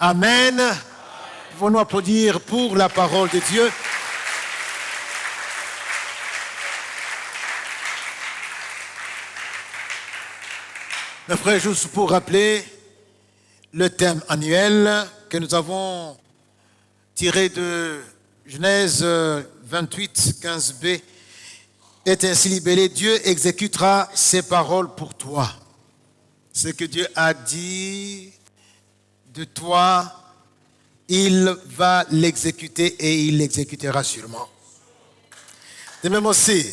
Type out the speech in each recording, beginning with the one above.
Amen. Pouvons-nous applaudir pour la parole de Dieu? Mes frères, juste pour rappeler le thème annuel que nous avons tiré de Genèse 28, 15b, est ainsi libellé: Dieu exécutera ses paroles pour toi. Ce que Dieu a dit de toi, il va l'exécuter et il l'exécutera sûrement. De même aussi,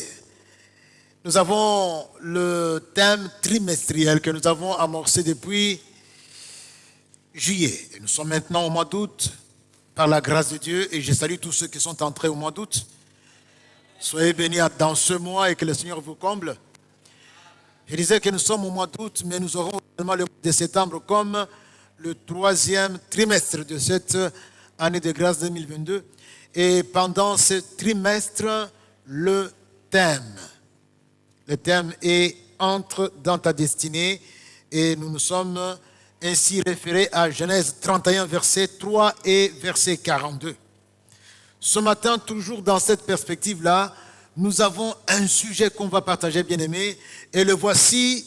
nous avons le thème trimestriel que nous avons amorcé depuis juillet. Et nous sommes maintenant au mois d'août, par la grâce de Dieu, et je salue tous ceux qui sont entrés au mois d'août. Soyez bénis dans ce mois et que le Seigneur vous comble. Je disais que nous sommes au mois d'août, mais nous aurons également le mois de septembre comme le troisième trimestre de cette année de grâce 2022. Et pendant ce trimestre, le thème est « Entre dans ta destinée » et nous nous sommes ainsi référés à Genèse 31, verset 3 et verset 42. Ce matin, toujours dans cette perspective-là, nous avons un sujet qu'on va partager, bien-aimés, et le voici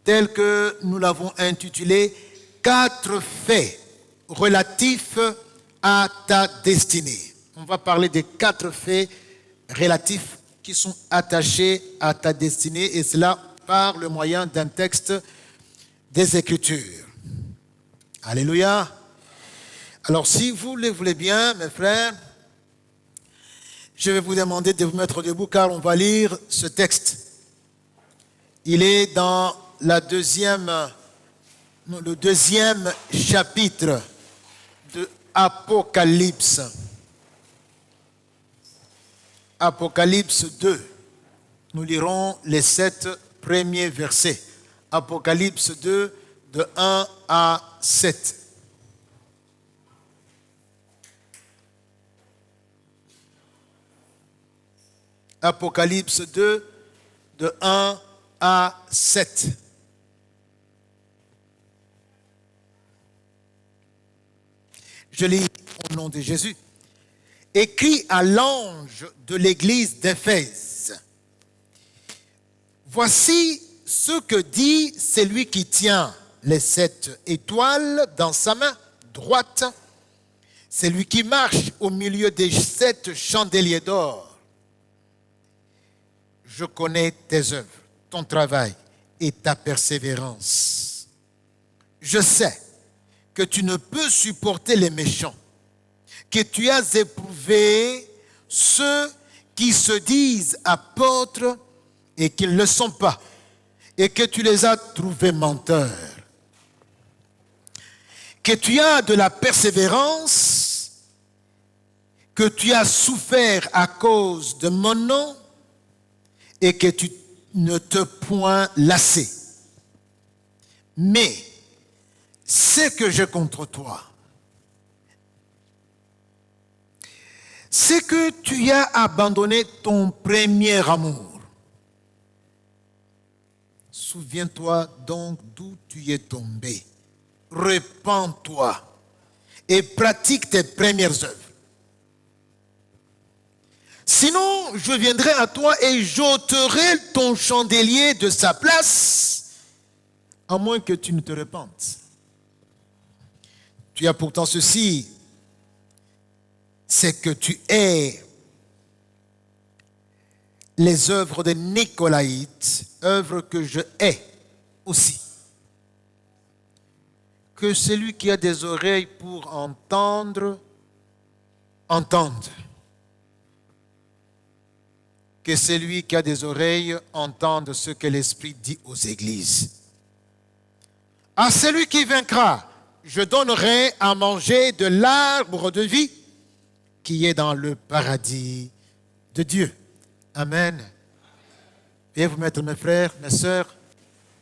tel que nous l'avons intitulé « 4 faits relatifs à ta destinée ». On va parler des 4 faits relatifs qui sont attachés à ta destinée, et cela par le moyen d'un texte des Écritures. Alléluia. Alors, si vous le voulez bien, mes frères, je vais vous demander de vous mettre debout car on va lire ce texte. Il est dans le deuxième chapitre de Apocalypse. Apocalypse 2. Nous lirons les 7 premiers versets. Apocalypse 2, de 1 à 7. Apocalypse 2, de 1 à 7. Je lis au nom de Jésus. Écrit à l'ange de l'église d'Éphèse. Voici ce que dit celui qui tient les 7 étoiles dans sa main droite, celui qui marche au milieu des 7 chandeliers d'or. Je connais tes œuvres, ton travail et ta persévérance. Je sais que tu ne peux supporter les méchants, que tu as éprouvé ceux qui se disent apôtres et qui ne le sont pas, et que tu les as trouvés menteurs. Que tu as de la persévérance, que tu as souffert à cause de mon nom, et que tu ne te point lassé. Mais ce que j'ai contre toi, c'est que tu as abandonné ton premier amour. Souviens-toi donc d'où tu es tombé. Repens-toi et pratique tes premières œuvres. Sinon, je viendrai à toi et j'ôterai ton chandelier de sa place, à moins que tu ne te repentes. Tu as pourtant ceci, c'est que tu hais les œuvres des Nicolaïtes, œuvres que je hais aussi. Que celui qui a des oreilles pour entendre, entende. Que celui qui a des oreilles entende ce que l'Esprit dit aux églises. À celui qui vaincra, je donnerai à manger de l'arbre de vie qui est dans le paradis de Dieu. Amen. Veuillez vous mettre, mes frères, mes sœurs,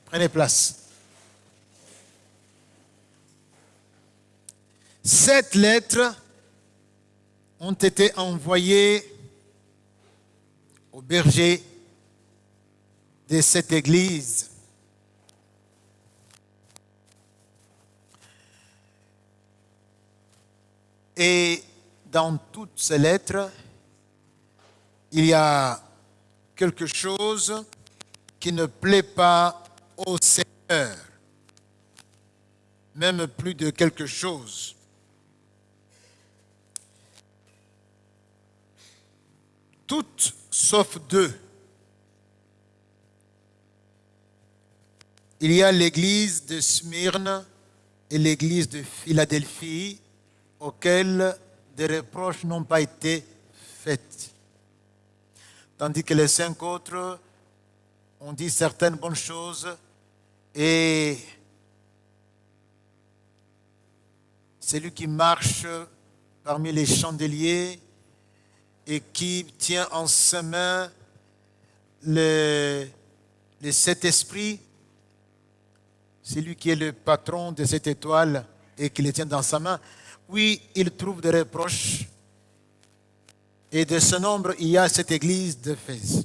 prenez place. 7 lettres ont été envoyées au berger de cette église. Et dans toutes ces lettres, il y a quelque chose qui ne plaît pas au Seigneur, même plus de quelque chose. Toutes sauf deux. Il y a l'église de Smyrne et l'église de Philadelphie, auxquelles des reproches n'ont pas été faits. Tandis que les 5 autres ont dit certaines bonnes choses et celui qui marche parmi les chandeliers et qui tient en ses mains les 7 esprits, c'est lui qui est le patron de cette étoile et qui les tient dans sa main. Oui, il trouve des reproches. Et de ce nombre, il y a cette église d'Éphèse.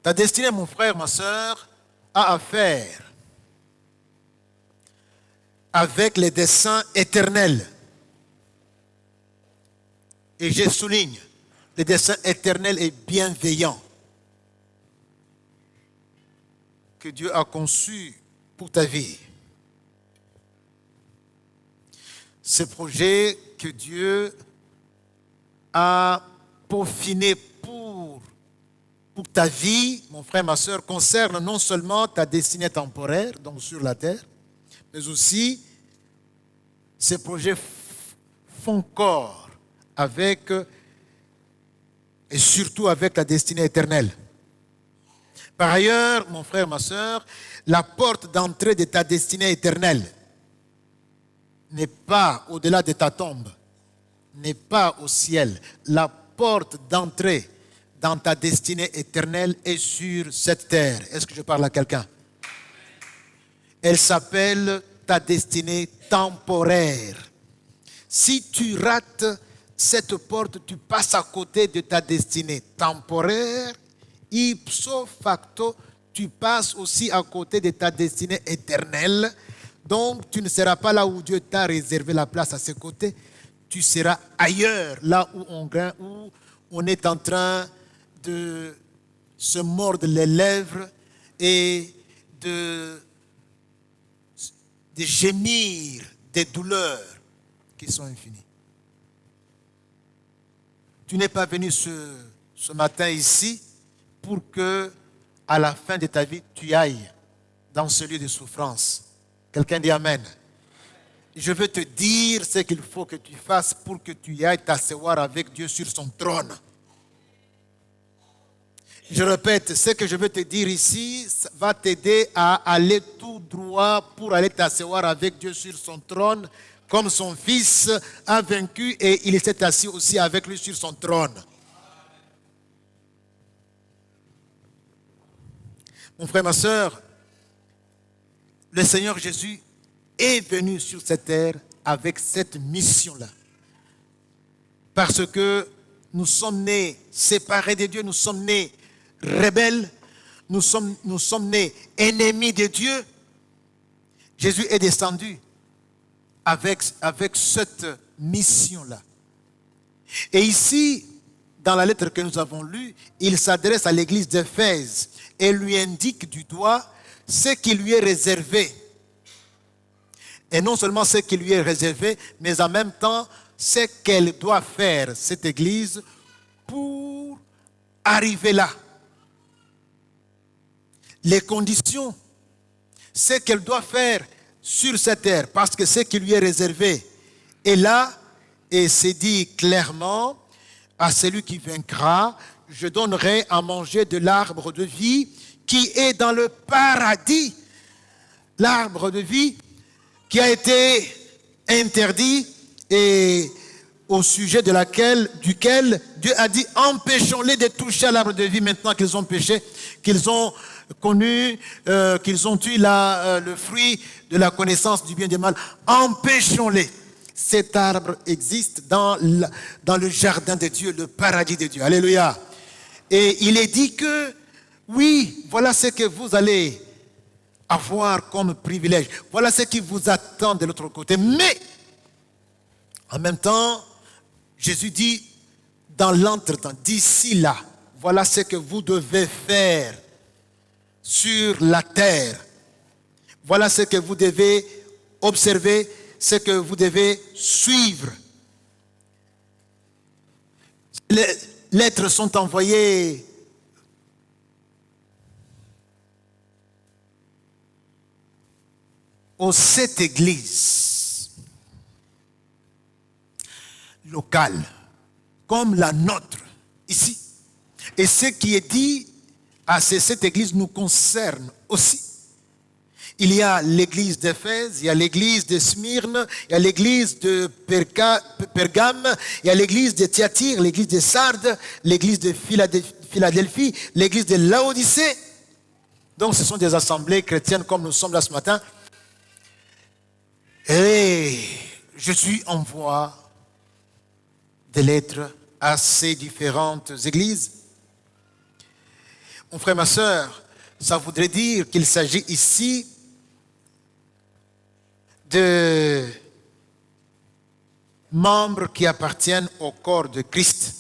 Ta destinée, mon frère, ma soeur, a affaire avec les desseins éternels. Et je souligne, le dessein éternel est bienveillant que Dieu a conçu pour ta vie. Ce projet que Dieu a peaufiné pour ta vie, mon frère, ma soeur, concerne non seulement ta destinée temporaire, donc sur la terre, mais aussi ces projets font corps avec, et surtout avec ta destinée éternelle. Par ailleurs, mon frère, ma soeur, la porte d'entrée de ta destinée éternelle n'est pas au-delà de ta tombe, n'est pas au ciel. La porte d'entrée dans ta destinée éternelle est sur cette terre. Est-ce que je parle à quelqu'un? Elle s'appelle ta destinée temporaire. Si tu rates cette porte, tu passes à côté de ta destinée temporaire. Ipso facto, tu passes aussi à côté de ta destinée éternelle. Donc, tu ne seras pas là où Dieu t'a réservé la place à ses côtés. Tu seras ailleurs, là où on est en train de se mordre les lèvres et de gémir des douleurs qui sont infinies. Tu n'es pas venu ce matin ici pour que, à la fin de ta vie, tu ailles dans ce lieu de souffrance. Quelqu'un dit Amen. Je veux te dire ce qu'il faut que tu fasses pour que tu ailles t'asseoir avec Dieu sur son trône. Je répète, ce que je veux te dire ici va t'aider à aller tout droit pour aller t'asseoir avec Dieu sur son trône, comme son Fils a vaincu et il s'est assis aussi avec lui sur son trône. Mon frère, ma soeur, le Seigneur Jésus est venu sur cette terre avec cette mission-là. Parce que nous sommes nés séparés de Dieu, nous sommes nés rebelles, nous sommes nés ennemis de Dieu. Jésus est descendu avec cette mission-là. Et ici, dans la lettre que nous avons lue, il s'adresse à l'église d'Éphèse et lui indique du doigt ce qui lui est réservé. Et non seulement ce qui lui est réservé, mais en même temps, ce qu'elle doit faire, cette église, pour arriver là. Les conditions, ce qu'elle doit faire sur cette terre, parce que ce qui lui est réservé est là, et c'est dit clairement, à celui qui vaincra, je donnerai à manger de l'arbre de vie qui est dans le paradis. L'arbre de vie qui a été interdit et au sujet duquel Dieu a dit, empêchons-les de toucher à l'arbre de vie maintenant qu'ils ont péché, qu'ils ont connu, qu'ils ont eu le fruit de la connaissance du bien et du mal. Empêchons-les. Cet arbre existe dans le jardin de Dieu, le paradis de Dieu. Alléluia. Et il est dit que, oui, voilà ce que vous allez avoir comme privilège. Voilà ce qui vous attend de l'autre côté. Mais, en même temps, Jésus dit, dans l'entretemps, d'ici là, voilà ce que vous devez faire sur la terre. Voilà ce que vous devez observer, ce que vous devez suivre. Les lettres sont envoyées aux 7 églises locales, comme la nôtre, ici. Et ce qui est dit à ces 7 églises nous concerne aussi. Il y a l'église d'Éphèse, il y a l'église de Smyrne, il y a l'église de Pergame, il y a l'église de Thyatire, l'église de Sardes, l'église de Philadelphie, l'église de Laodicée. Donc ce sont des assemblées chrétiennes comme nous sommes là ce matin. Et Jésus envoie des lettres à ces différentes églises. Mon frère, ma soeur, ça voudrait dire qu'il s'agit ici de membres qui appartiennent au corps de Christ.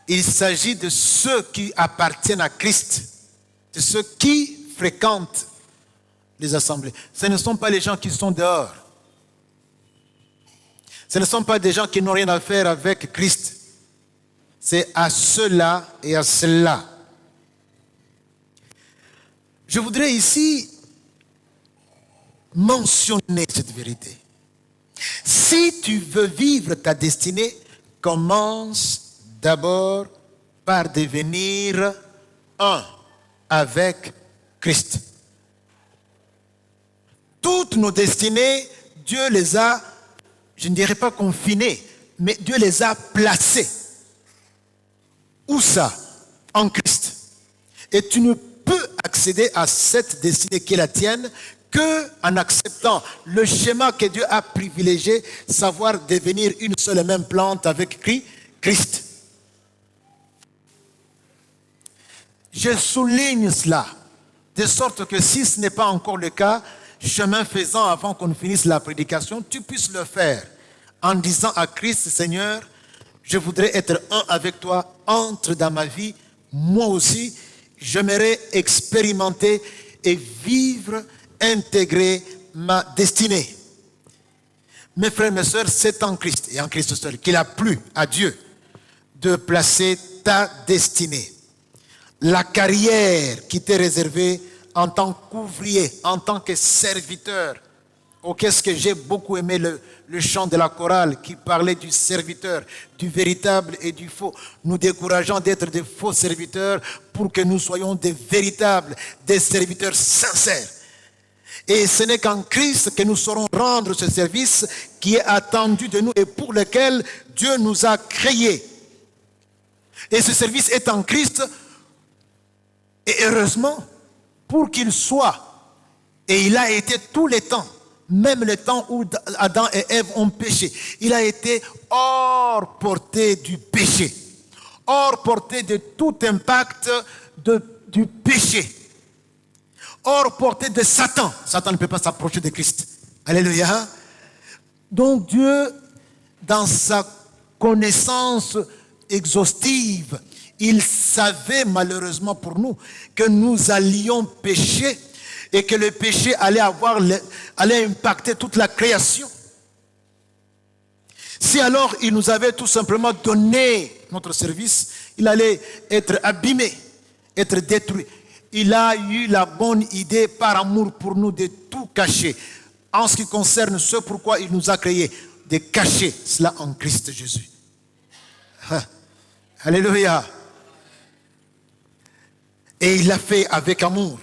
Il s'agit de ceux qui appartiennent à Christ, de ceux qui fréquentent les assemblées. Ce ne sont pas les gens qui sont dehors. Ce ne sont pas des gens qui n'ont rien à faire avec Christ. C'est à ceux-là et à ceux-là. Je voudrais ici mentionner cette vérité. Si tu veux vivre ta destinée, commence d'abord par devenir un avec Christ. Toutes nos destinées, Dieu les a, je ne dirais pas confinées, mais Dieu les a placées. Où ça? En Christ. Et tu ne peux accéder à cette destinée qui est la tienne qu'en acceptant le schéma que Dieu a privilégié, savoir devenir une seule et même plante avec Christ. Je souligne cela, de sorte que si ce n'est pas encore le cas, chemin faisant, avant qu'on finisse la prédication, tu puisses le faire en disant à Christ, Seigneur, je voudrais être un avec toi, entre dans ma vie, moi aussi, j'aimerais expérimenter et vivre, intégrer ma destinée. Mes frères et mes sœurs, c'est en Christ et en Christ seul qu'il a plu à Dieu de placer ta destinée. La carrière qui t'est réservée en tant qu'ouvrier, en tant que serviteur. Oh, qu'est-ce que j'ai beaucoup aimé le chant de la chorale qui parlait du serviteur, du véritable et du faux. Nous décourageons d'être des faux serviteurs pour que nous soyons des véritables, des serviteurs sincères. Et ce n'est qu'en Christ que nous saurons rendre ce service qui est attendu de nous et pour lequel Dieu nous a créés. Et ce service est en Christ. Et heureusement, pour qu'il soit, et il a été tous les temps, même le temps où Adam et Ève ont péché, il a été hors portée du péché, hors portée de tout impact du péché, hors portée de Satan. Satan ne peut pas s'approcher de Christ. Alléluia. Donc Dieu, dans sa connaissance exhaustive, il savait malheureusement pour nous que nous allions pécher et que le péché allait impacter toute la création. Si alors il nous avait tout simplement donné notre service, il allait être abîmé, être détruit. Il a eu la bonne idée par amour pour nous de tout cacher. En ce qui concerne ce pourquoi il nous a créés, de cacher cela en Christ Jésus. Alléluia. Et il l'a fait avec amour.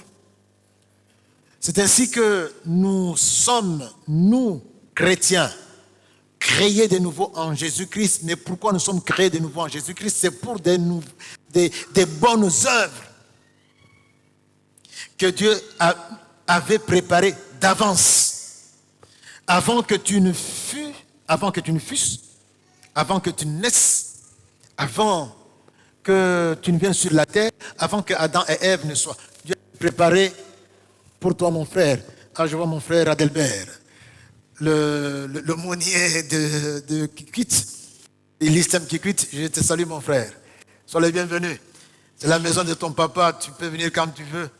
C'est ainsi que nous sommes, nous, chrétiens, créés de nouveau en Jésus-Christ. Mais pourquoi nous sommes créés de nouveau en Jésus-Christ? C'est pour des bonnes œuvres que Dieu avait préparées d'avance. Avant que tu ne fusses, avant que tu naisses, avant que tu ne viennes sur la terre, avant que Adam et Ève ne soient. Dieu a préparé pour toi, mon frère. Quand je vois mon frère Adelbert, le monnier de Kikwit, l'Istem Kikwit, je te salue, mon frère. Sois le bienvenu. C'est la maison de ton papa, tu peux venir quand tu veux.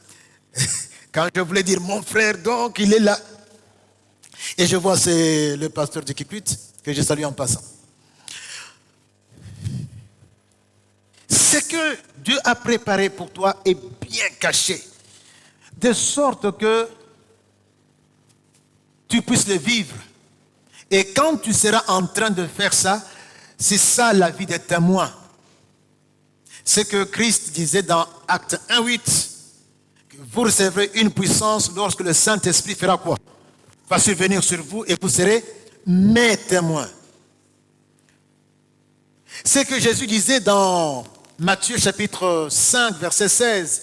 Quand je voulais dire mon frère, donc il est là. Et je vois, c'est le pasteur de Kikwit, que je salue en passant. Ce que Dieu a préparé pour toi est bien caché, de sorte que tu puisses le vivre. Et quand tu seras en train de faire ça, c'est ça la vie des témoins. C'est que Christ disait dans Acte 1:8, que vous recevrez une puissance lorsque le Saint-Esprit fera quoi? Va survenir sur vous et vous serez mes témoins. C'est que Jésus disait dans Matthieu chapitre 5, verset 16,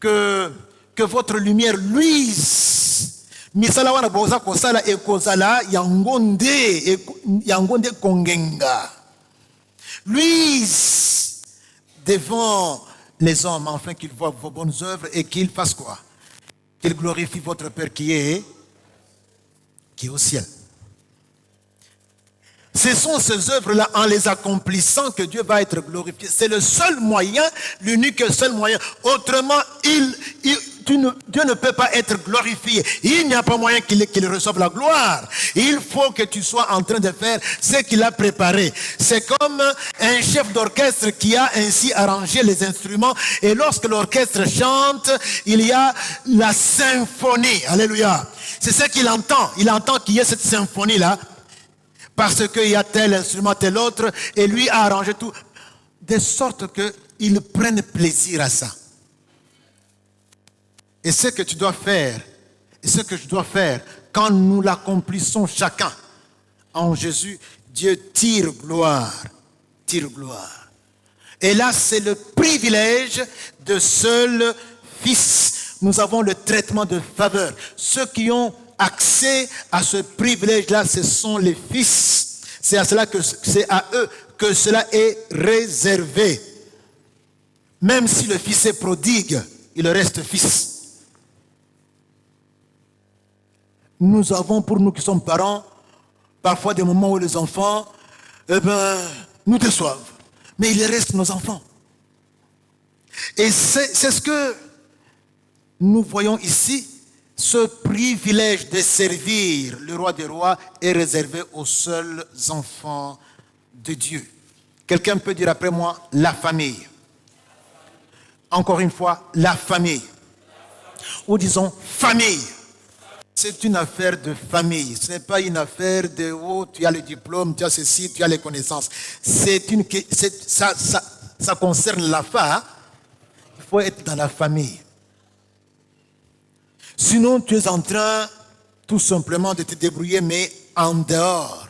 que votre lumière luise. Misala wana boza kosala ekozala yangonde kongenga. Luise devant les hommes, afin qu'ils voient vos bonnes œuvres et qu'ils fassent quoi? Qu'ils glorifient votre Père qui est au ciel. Ce sont ces œuvres-là, en les accomplissant, que Dieu va être glorifié. C'est le seul moyen, l'unique seul moyen. Autrement, Dieu ne peut pas être glorifié. Il n'y a pas moyen qu'il reçoive la gloire. Il faut que tu sois en train de faire ce qu'il a préparé. C'est comme un chef d'orchestre qui a ainsi arrangé les instruments. Et lorsque l'orchestre chante, il y a la symphonie. Alléluia. C'est ce qu'il entend. Il entend qu'il y ait cette symphonie-là. Parce qu'il y a tel instrument, tel autre, et lui a arrangé tout, de sorte qu'il prenne plaisir à ça. Et ce que tu dois faire, et ce que je dois faire, quand nous l'accomplissons chacun en Jésus, Dieu tire gloire. Tire gloire. Et là, c'est le privilège de seul Fils. Nous avons le traitement de faveur. Ceux qui ont accès à ce privilège-là, ce sont les fils. C'est à eux que cela est réservé. Même si le fils est prodigue, il reste fils. Nous avons, pour nous qui sommes parents, parfois des moments où les enfants, nous déçoivent. Mais ils restent nos enfants. Et c'est ce que nous voyons ici. Ce privilège de servir le roi des rois est réservé aux seuls enfants de Dieu. Quelqu'un peut dire après moi, la famille. Encore une fois, la famille. Ou disons, famille. C'est une affaire de famille. Ce n'est pas une affaire de, oh, tu as le diplôme, tu as ceci, tu as les connaissances. Ça concerne la femme. Il faut être dans la famille. Sinon, tu es en train tout simplement de te débrouiller, mais en dehors.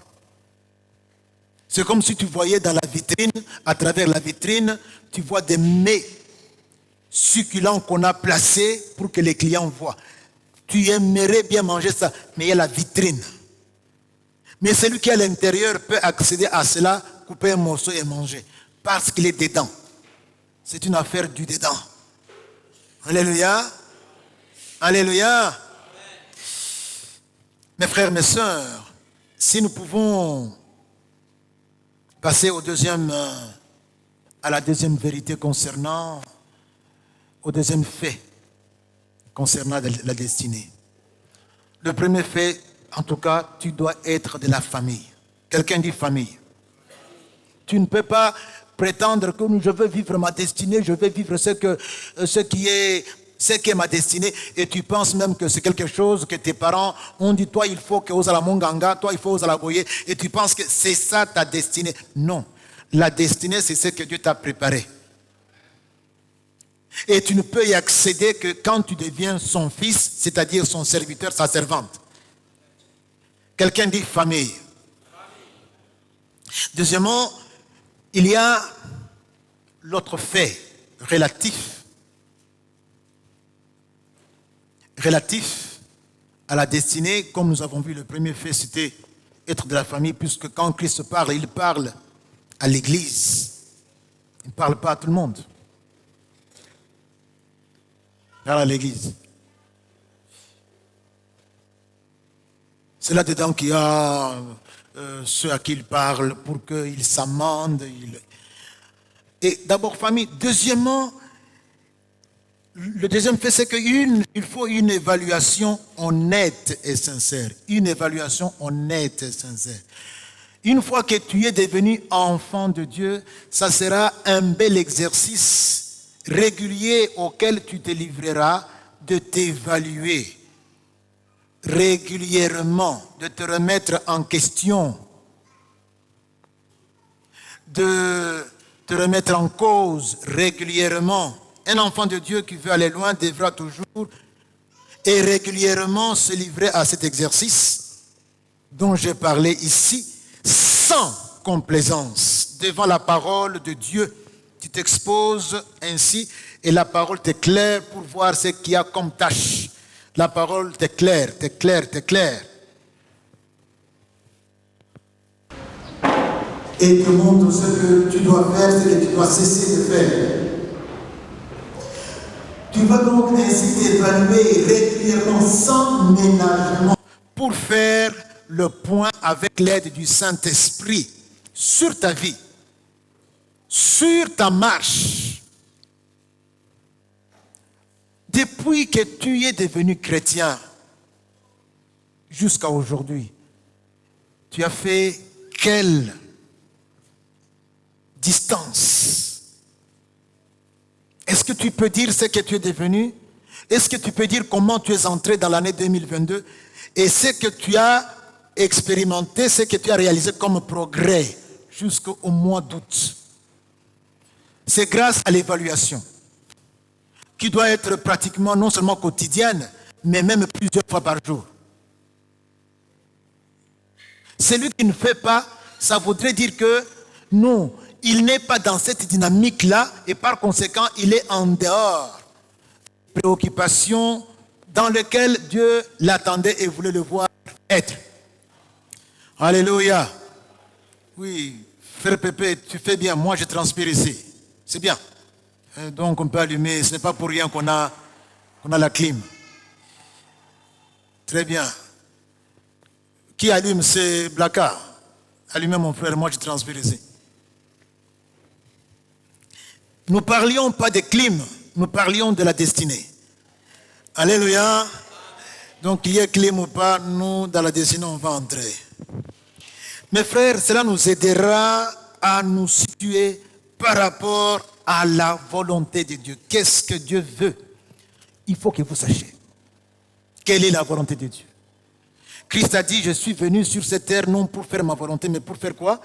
C'est comme si tu voyais dans la vitrine, à travers la vitrine, tu vois des mets succulents qu'on a placés pour que les clients voient. Tu aimerais bien manger ça, mais il y a la vitrine. Mais celui qui est à l'intérieur peut accéder à cela, couper un morceau et manger, parce qu'il est dedans. C'est une affaire du dedans. Alléluia. Alléluia. Mes frères, mes sœurs, si nous pouvons passer à la deuxième vérité au deuxième fait concernant la destinée. Le premier fait, en tout cas, tu dois être de la famille. Quelqu'un dit famille. Tu ne peux pas prétendre que je veux vivre ma destinée, je veux vivre ce qui est ma destinée, et tu penses même que c'est quelque chose que tes parents ont dit, toi il faut que aux la monganga, toi il faut aux la boyer, et tu penses que c'est ça ta destinée. Non, la destinée c'est ce que Dieu t'a préparé. Et tu ne peux y accéder que quand tu deviens son fils, c'est-à-dire son serviteur, sa servante. Quelqu'un dit famille. Deuxièmement, il y a l'autre fait relatif à la destinée. Comme nous avons vu, le premier fait, c'était être de la famille, puisque quand Christ parle, il parle à l'Église. Il ne parle pas à tout le monde. dans l'église. C'est là-dedans qu'il y a ceux à qui il parle pour qu'ils s'amendent. Et d'abord, famille. Deuxièmement, le deuxième fait, c'est qu'il faut une évaluation honnête et sincère. Une évaluation honnête et sincère. Une fois que tu es devenu enfant de Dieu, ça sera un bel exercice régulier auquel tu te livreras de t'évaluer régulièrement, de te remettre en question, de te remettre en cause régulièrement. Un enfant de Dieu qui veut aller loin devra toujours et régulièrement se livrer à cet exercice dont j'ai parlé ici, sans complaisance, devant la parole de Dieu. Tu t'exposes ainsi et la parole t'éclaire pour voir ce qu'il y a comme tâche. La parole t'éclaire, t'éclaire, t'éclaire. Et te montre ce que tu dois faire, ce que tu dois cesser de faire. Tu vas donc ainsi t'évaluer régulièrement sans ménagement pour faire le point avec l'aide du Saint-Esprit sur ta vie, sur ta marche. Depuis que tu es devenu chrétien jusqu'à aujourd'hui, tu as fait quelle distance? Est-ce que tu peux dire ce que tu es devenu? Est-ce que tu peux dire comment tu es entré dans l'année 2022? Et ce que tu as expérimenté, ce que tu as réalisé comme progrès jusqu'au mois d'août. C'est grâce à l'évaluation qui doit être pratiquement non seulement quotidienne, mais même plusieurs fois par jour. Celui qui ne fait pas, ça voudrait dire que non, il n'est pas dans cette dynamique-là et par conséquent, il est en dehors des préoccupations dans lesquelles Dieu l'attendait et voulait le voir être. Alléluia. Oui, frère Pépé, tu fais bien, moi je transpire ici. C'est bien. Donc on peut allumer, ce n'est pas pour rien qu'on a la clim. Très bien. Qui allume? C'est Blaka. Allumez mon frère, moi je transpire ici. Nous ne parlions pas de clim, nous parlions de la destinée. Alléluia. Donc qu'il y ait clim ou pas, nous dans la destinée on va entrer. Mes frères, cela nous aidera à nous situer par rapport à la volonté de Dieu. Qu'est-ce que Dieu veut? Il faut que vous sachiez quelle est la volonté de Dieu. Christ a dit, je suis venu sur cette terre non pour faire ma volonté, mais pour faire quoi?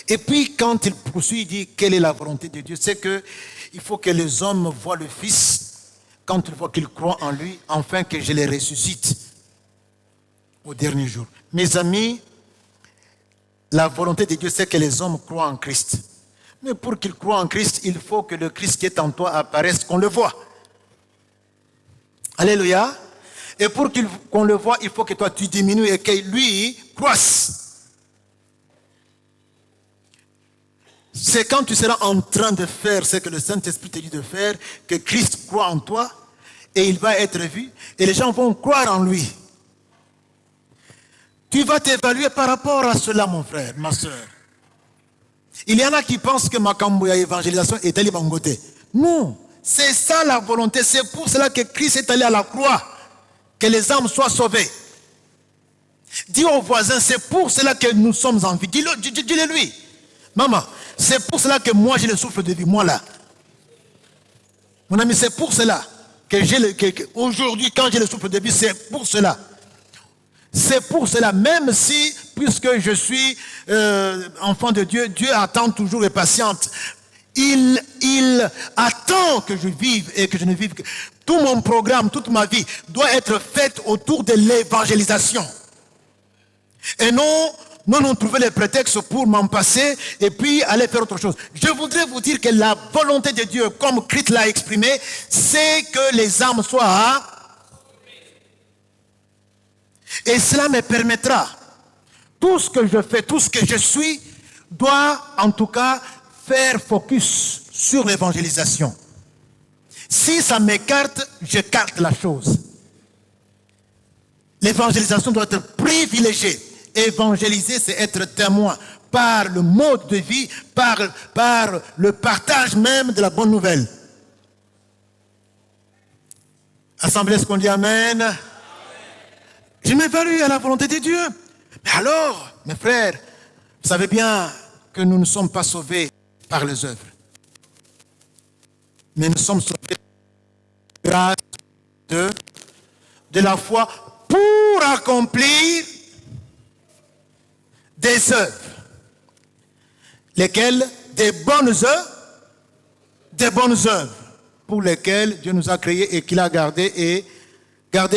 Et puis quand il poursuit, il dit, quelle est la volonté de Dieu? C'est qu'il faut que les hommes voient le Fils, quand ils voient qu'ils croient en lui, afin que je les ressuscite au dernier jour. Mes amis, la volonté de Dieu, c'est que les hommes croient en Christ. Mais pour qu'ils croient en Christ, il faut que le Christ qui est en toi apparaisse, qu'on le voit. Alléluia. Et pour qu'on le voit, il faut que toi tu diminues et que lui croisse. C'est quand tu seras en train de faire ce que le Saint-Esprit te dit de faire, que Christ croit en toi et il va être vu et les gens vont croire en lui. Tu vas t'évaluer par rapport à cela, mon frère, ma soeur. Il y en a qui pensent que Makambouya évangélisation est allée bangoter. Non, c'est ça la volonté. C'est pour cela que Christ est allé à la croix. Que les âmes soient sauvées. Dis au voisin, c'est pour cela que nous sommes en vie. Dis-le lui. Maman, c'est pour cela que moi j'ai le souffle de vie. Moi là. Mon ami, c'est pour cela que aujourd'hui, quand j'ai le souffle de vie, c'est pour cela. C'est pour cela, même si, puisque je suis enfant de Dieu, Dieu attend toujours et patiente. Il attend que je vive et que je ne vive que... Tout mon programme, toute ma vie doit être faite autour de l'évangélisation. Et non trouver les prétextes pour m'en passer et puis aller faire autre chose. Je voudrais vous dire que la volonté de Dieu, comme Christ l'a exprimé, c'est que les âmes soient... Et cela me permettra, tout ce que je fais, tout ce que je suis, doit en tout cas faire focus sur l'évangélisation. Si ça m'écarte, j'écarte la chose. L'évangélisation doit être privilégiée. Évangéliser, c'est être témoin par le mode de vie, par le partage même de la bonne nouvelle. Assemblée, est-ce qu'on dit Amen? Amen. Je m'évalue à la volonté de Dieu. Mais alors, mes frères, vous savez bien que nous ne sommes pas sauvés par les œuvres. Mais nous sommes sauvés grâce de la foi pour accomplir des œuvres. Lesquelles? Des bonnes œuvres pour lesquelles Dieu nous a créés et qu'il a gardé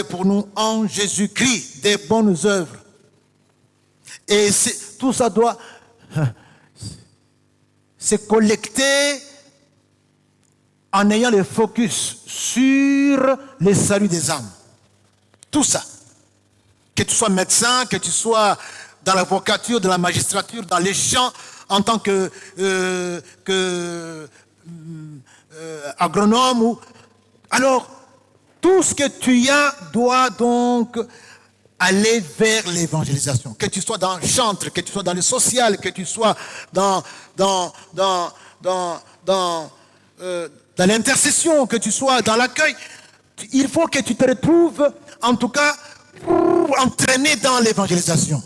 pour nous en Jésus-Christ, des bonnes œuvres. Et tout ça doit se collecter en ayant le focus sur le salut des âmes. Tout ça. Que tu sois médecin, que tu sois dans l'avocature, dans la magistrature, dans les champs, en tant que agronome. Alors, tout ce que tu as doit donc aller vers l'évangélisation. Que tu sois dans le chantre, que tu sois dans le social, que tu sois dans l'intercession, que tu sois dans l'accueil. Il faut que tu te retrouves, en tout cas, entraîné dans l'évangélisation.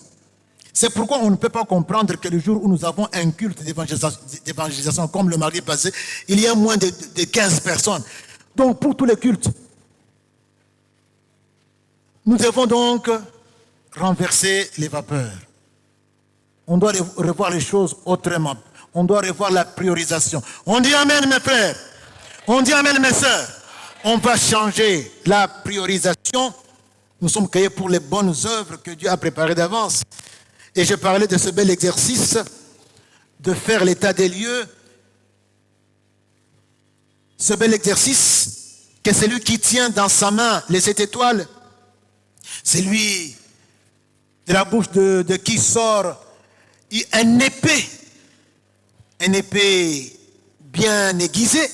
C'est pourquoi on ne peut pas comprendre que le jour où nous avons un culte d'évangélisation comme le mardi passé, il y a moins de 15 personnes. Donc pour tous les cultes, nous devons donc renverser les vapeurs. On doit revoir les choses autrement. On doit revoir la priorisation. On dit Amen mes frères. On dit Amen mes sœurs. On va changer la priorisation. Nous sommes créés pour les bonnes œuvres que Dieu a préparées d'avance. Et je parlais de ce bel exercice de faire l'état des lieux. Ce bel exercice que c'est lui qui tient dans sa main les 7 étoiles. C'est lui de la bouche de qui sort un épée bien aiguisée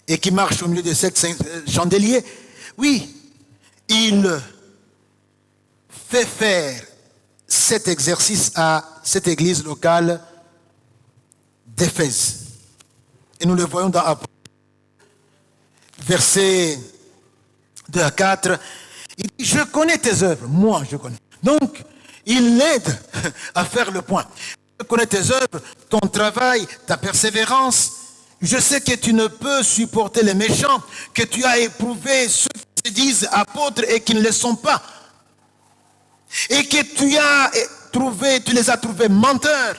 et qui marche au milieu de 7 chandeliers. Oui, il fait faire cet exercice à cette église locale d'Éphèse. Et nous le voyons dans versets 2 à 4. Il dit, je connais tes œuvres, moi je connais. Donc, il l'aide à faire le point. Je connais tes œuvres, ton travail, ta persévérance. Je sais que tu ne peux supporter les méchants, que tu as éprouvé ceux qui se disent apôtres et qui ne le sont pas. Et que tu les as trouvés menteurs,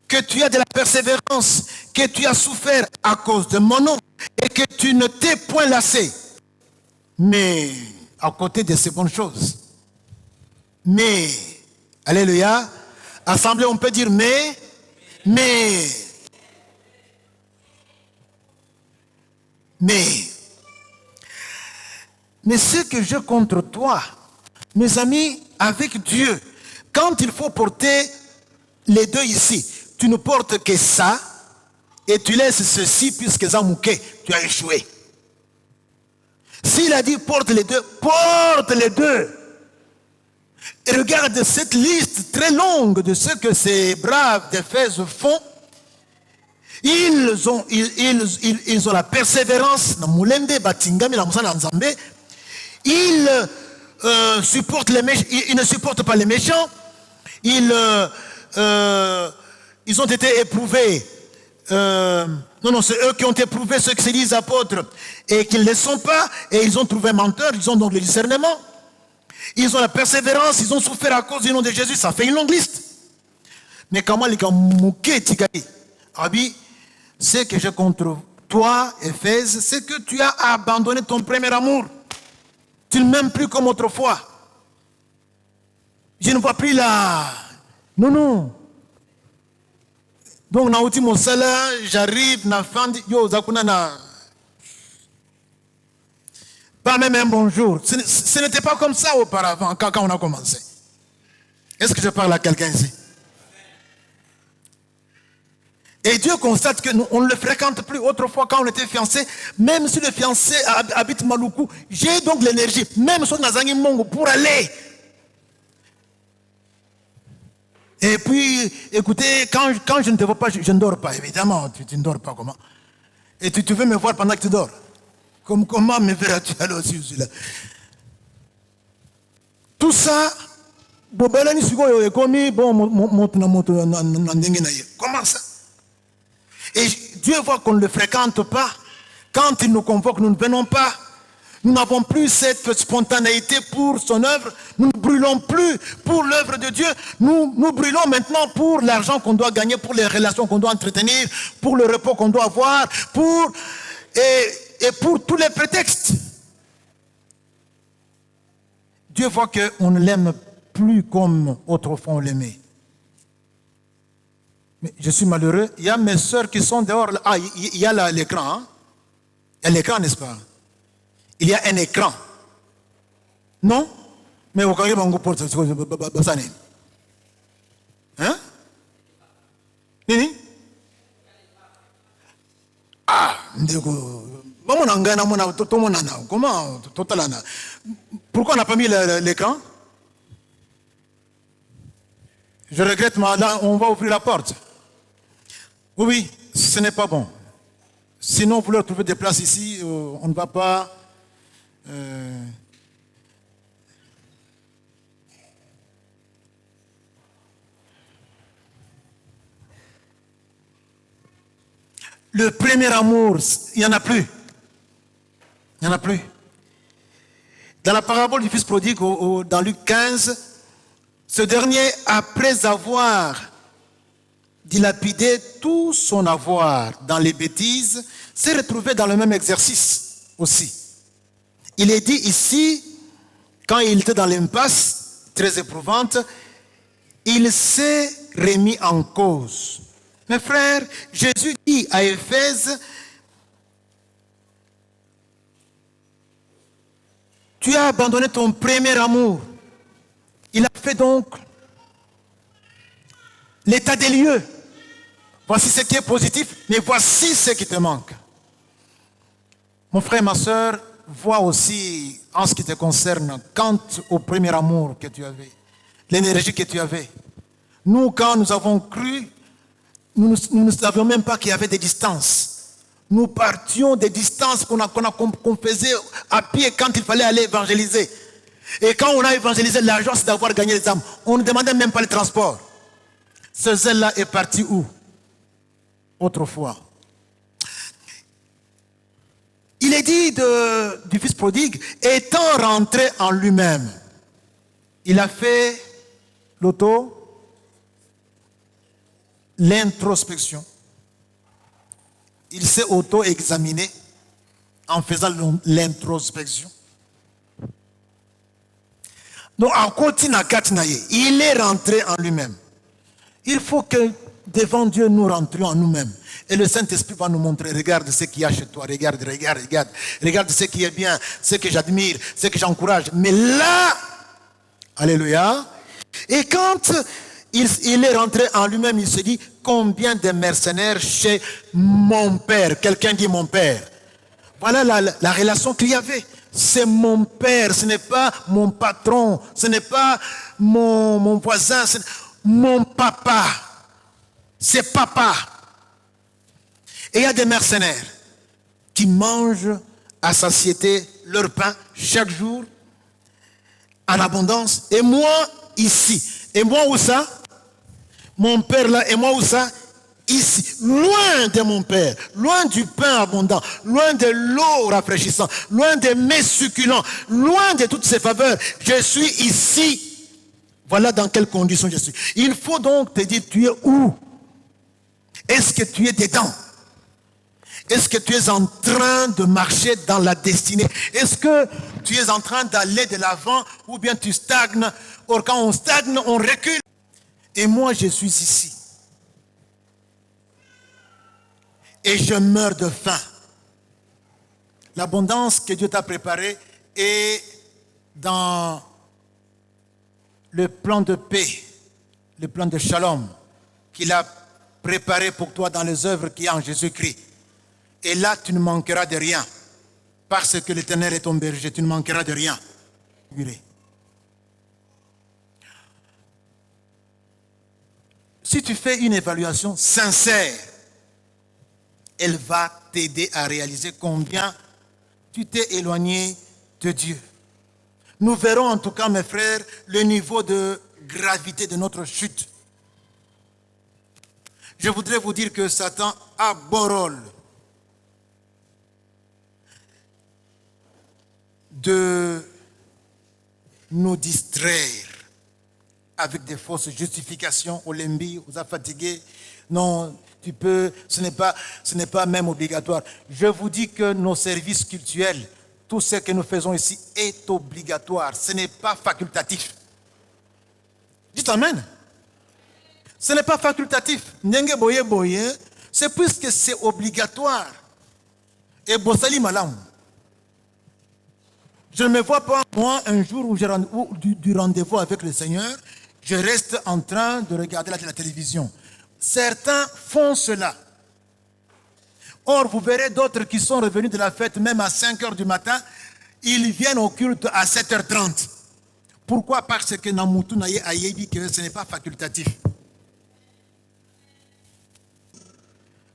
que tu as de la persévérance, que tu as souffert à cause de mon nom et que tu ne t'es point lassé. Mais, à côté de ces bonnes choses, mais, alléluia, assemblée, on peut dire mais ce que j'ai contre toi, mes amis, avec Dieu, quand il faut porter les deux ici, tu ne portes que ça et tu laisses ceci puisque ça mouquet, tu as échoué. S'il a dit porte les deux. Et regarde cette liste très longue de ce que ces braves d'Éphèse font. Ils ont la persévérance. Ils supportent les méchants. Ils ne supportent pas les méchants. Ils ont été éprouvés. Non, c'est eux qui ont éprouvé ceux qui se disent apôtres et qui ne le sont pas. Et ils ont trouvé menteurs. Ils ont donc le discernement. Ils ont la persévérance. Ils ont souffert à cause du nom de Jésus. Ça fait une longue liste. Mais comment les gars mouqués tigaï Abi, ce que j'ai contre toi, Éphèse, c'est que tu as abandonné ton premier amour. Tu ne m'aimes plus comme autrefois. Je ne vois plus là. Non. Donc, na ultimo sala, j'arrive, na fin, yo, zakuna na. Pas même un bonjour. Ce n'était pas comme ça auparavant, quand on a commencé. Est-ce que je parle à quelqu'un ici? Et Dieu constate que on ne le fréquente plus. Autrefois, quand on était fiancés, même si le fiancé habite Maluku, j'ai donc l'énergie, même sur Nazangi Mongo, pour aller. Et puis, écoutez, quand je ne te vois pas, je ne dors pas, évidemment. Tu ne dors pas, comment? Et tu veux me voir pendant que tu dors. Comment me verras-tu alors si je suis là? Tout ça, comment ça? Et Dieu voit qu'on ne le fréquente pas. Quand il nous convoque, nous ne venons pas. Nous n'avons plus cette spontanéité pour son œuvre. Nous ne brûlons plus pour l'œuvre de Dieu. Nous brûlons maintenant pour l'argent qu'on doit gagner, pour les relations qu'on doit entretenir, pour le repos qu'on doit avoir, et pour tous les prétextes. Dieu voit qu'on ne l'aime plus comme autrefois on l'aimait. Mais je suis malheureux. Il y a mes soeurs qui sont dehors. Ah, il y a l'écran. Hein? Il y a l'écran, n'est-ce pas? Il y a un écran. Non? Mais vous voyez, hein? Nini? Ah, comment? Pourquoi on n'a pas mis l'écran? Je regrette, mais là, on va ouvrir la porte. Oui, ce n'est pas bon. Sinon, vous leur trouvez des places ici, on ne va pas... Le premier amour, il n'y en a plus. Il n'y en a plus. Dans la parabole du fils prodigue, dans Luc 15, ce dernier, après avoir dilapidé tout son avoir dans les bêtises, s'est retrouvé dans le même exercice aussi. Il est dit ici, quand il était dans l'impasse très éprouvante, il s'est remis en cause. Mes frères, Jésus dit à Éphèse, tu as abandonné ton premier amour. Il a fait donc l'état des lieux. Voici ce qui est positif, mais voici ce qui te manque. Mon frère, ma soeur, vois aussi, en ce qui te concerne, quant au premier amour que tu avais, l'énergie que tu avais. Nous, quand nous avons cru, nous ne savions même pas qu'il y avait des distances. Nous partions des distances qu'on faisait à pied quand il fallait aller évangéliser. Et quand on a évangélisé, l'argent, c'est d'avoir gagné les âmes. On ne demandait même pas le transport. Ce zèle-là est parti où? Autrefois. Il est dit du fils prodigue, étant rentré en lui-même, il a fait l'introspection. Il s'est auto-examiné en faisant l'introspection. Donc, en continuant, il est rentré en lui-même. Il faut que devant Dieu, nous rentrions en nous-mêmes. Et le Saint-Esprit va nous montrer, regarde ce qu'il y a chez toi, regarde ce qui est bien, ce que j'admire, ce que j'encourage. Mais là, alléluia, et quand il est rentré en lui-même, il se dit, combien de mercenaires chez mon père? Quelqu'un dit mon père. Voilà la relation qu'il y avait. C'est mon père, ce n'est pas mon patron, ce n'est pas mon voisin, c'est mon papa. C'est papa. Et il y a des mercenaires qui mangent à satiété leur pain chaque jour en abondance. Et moi, ici. Et moi, où ça? Mon père là, et moi, où ça? Ici, loin de mon père, loin du pain abondant, loin de l'eau rafraîchissante, loin des mets succulents, loin de toutes ces faveurs. Je suis ici. Voilà dans quelles conditions je suis. Il faut donc te dire, tu es où? Est-ce que tu es dedans? Est-ce que tu es en train de marcher dans la destinée? Est-ce que tu es en train d'aller de l'avant ou bien tu stagnes? Or, quand on stagne, on recule. Et moi, je suis ici. Et je meurs de faim. L'abondance que Dieu t'a préparée est dans le plan de paix, le plan de shalom qu'il a préparé pour toi dans les œuvres qu'il y a en Jésus-Christ. Et là, tu ne manqueras de rien. Parce que l'Éternel est ton berger, tu ne manqueras de rien. Si tu fais une évaluation sincère, elle va t'aider à réaliser combien tu t'es éloigné de Dieu. Nous verrons en tout cas, mes frères, le niveau de gravité de notre chute. Je voudrais vous dire que Satan a beau rôle de nous distraire avec des fausses justifications. Olembi, vous a fatigué. Non, tu peux, ce n'est pas même obligatoire. Je vous dis que nos services cultuels, tout ce que nous faisons ici est obligatoire. Ce n'est pas facultatif. Dites Amen. Ce n'est pas facultatif. C'est puisque c'est obligatoire. Et Bossali Malam. Je ne me vois pas, moi, un jour où du rendez-vous avec le Seigneur, je reste en train de regarder la télévision. Certains font cela. Or, vous verrez d'autres qui sont revenus de la fête, même à 5 heures du matin, ils viennent au culte à 7h30. Pourquoi? Parce que Namutu Naye Ayebi, que ce n'est pas facultatif.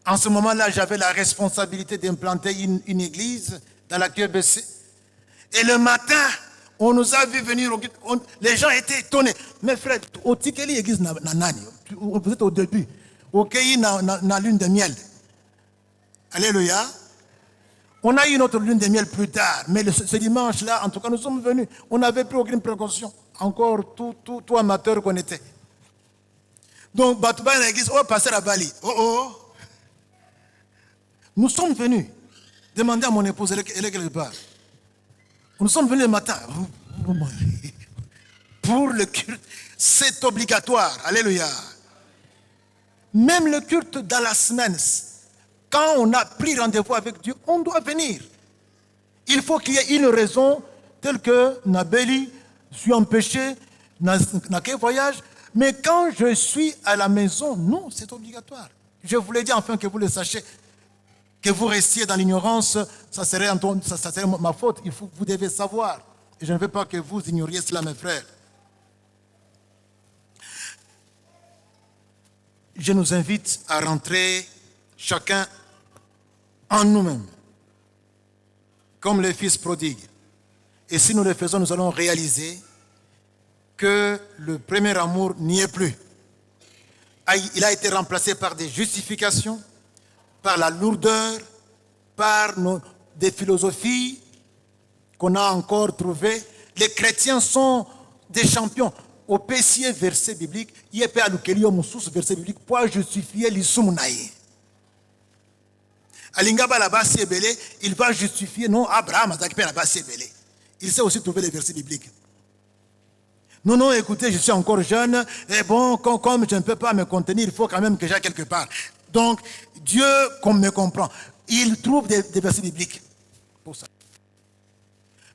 En ce moment-là, j'avais la responsabilité d'implanter une église dans la QBC. Et le matin, on nous a vu venir, les gens étaient étonnés. Mes frères, au Tikeli église Nanani, vous êtes au début, au Kei na lune de miel. Alléluia. On a eu notre lune de miel plus tard, mais ce dimanche-là, en tout cas, nous sommes venus. On n'avait plus aucune précaution. Encore tout amateur qu'on était. Donc, Batouba l'église, oh, pasteur à Bali. Oh. Nous sommes venus. Demandez à mon épouse, elle est quelque part. Nous sommes venus le matin. Pour le culte, c'est obligatoire. Alléluia. Même le culte dans la semaine, quand on a pris rendez-vous avec Dieu, on doit venir. Il faut qu'il y ait une raison telle que Nabeli, je suis empêché, n'a qu'un voyage. Mais quand je suis à la maison, non, c'est obligatoire. Je voulais dire enfin que vous le sachiez. Que vous restiez dans l'ignorance, ça serait ma faute. Vous devez savoir. Et je ne veux pas que vous ignoriez cela, mes frères. Je nous invite à rentrer chacun en nous-mêmes, comme les fils prodigues. Et si nous le faisons, nous allons réaliser que le premier amour n'y est plus. Il a été remplacé par des justifications, par la lourdeur, par des philosophies qu'on a encore trouvées. Les chrétiens sont des champions. Au PCA verset biblique, il y a pas verset biblique pour justifier l'issumunaï. Alingaba la base belé, il va justifier non Abraham a la base belé. Il sait aussi trouver les versets bibliques. Non, écoutez, je suis encore jeune, et bon, comme je ne peux pas me contenir, il faut quand même que j'aille quelque part. Donc, Dieu, comme me comprend, il trouve des versets bibliques pour ça.